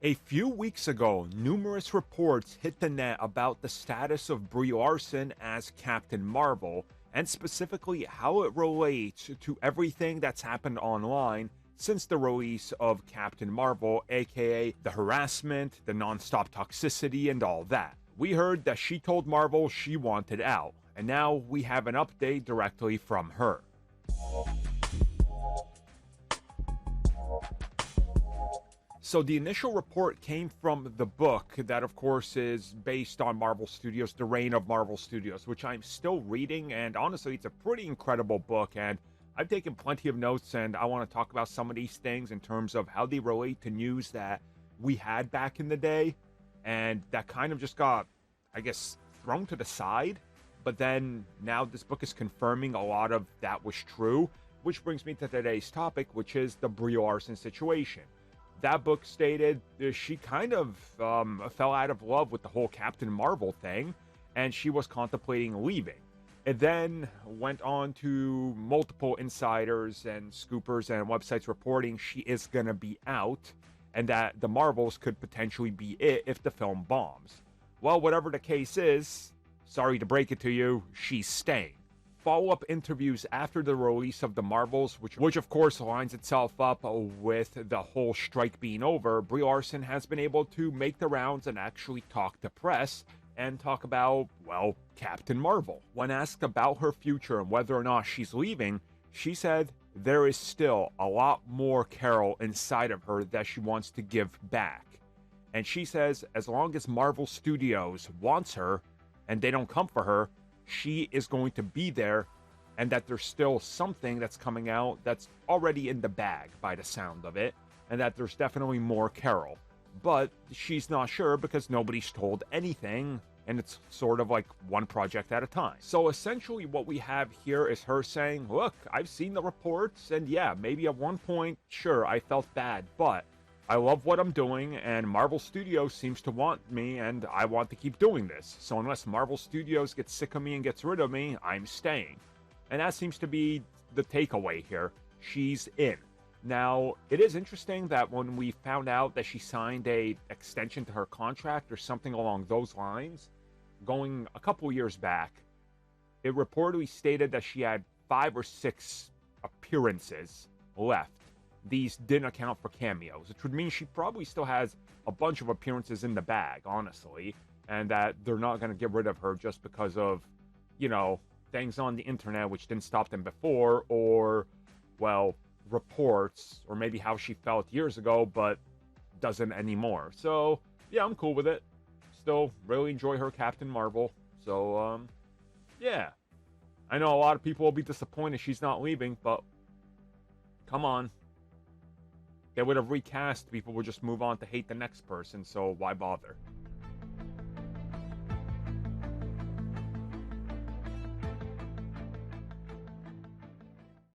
A few weeks ago, numerous reports hit the net about the status of Brie Larson as Captain Marvel, and specifically how it relates to everything that's happened online since the release of Captain Marvel, aka the harassment, the non-stop toxicity, and all that. We heard that she told Marvel she wanted out, and now we have an update directly from her. So the initial report came from the book that, of course, is based on Marvel Studios, The Reign of Marvel Studios, which I'm still reading, and honestly, it's a pretty incredible book, and I've taken plenty of notes, and I want to talk about some of these things in terms of how they relate to news that we had back in the day, and that kind of just got, I guess, thrown to the side, but then now this book is confirming a lot of that was true, which brings me to today's topic, which is the Brie Larson situation. That book stated she kind of fell out of love with the whole Captain Marvel thing, and she was contemplating leaving. It then went on to multiple insiders and scoopers and websites reporting she is going to be out, and that the Marvels could potentially be it if the film bombs. Well, whatever the case is, sorry to break it to you, she's staying. Follow-up interviews after the release of the Marvels, which of course lines itself up with the whole strike being over, Brie Larson has been able to make the rounds and actually talk to press and talk about, well, Captain Marvel. When asked about her future and whether or not she's leaving, she said there is still a lot more Carol inside of her that she wants to give back. And she says as long as Marvel Studios wants her and they don't come for her, she is going to be there, and that there's still something that's coming out that's already in the bag by the sound of it, and that there's definitely more Carol. But she's not sure because nobody's told anything, and it's sort of like one project at a time. So essentially what we have here is her saying, look, I've seen the reports, and yeah, maybe at one point, sure, I felt bad, but I love what I'm doing, and Marvel Studios seems to want me, and I want to keep doing this. So unless Marvel Studios gets sick of me and gets rid of me, I'm staying. And that seems to be the takeaway here. She's in. Now, it is interesting that when we found out that she signed a extension to her contract or something along those lines, going a couple years back, it reportedly stated that she had 5 or 6 appearances left. These didn't account for cameos, which would mean she probably still has a bunch of appearances in the bag, honestly, and that they're not going to get rid of her just because of, things on the internet which didn't stop them before, or, well, reports, or maybe how she felt years ago, but doesn't anymore. So, yeah, I'm cool with it. Still really enjoy her Captain Marvel. So, yeah. I know a lot of people will be disappointed she's not leaving, but come on. They would have recast, people would just move on to hate the next person, so why bother?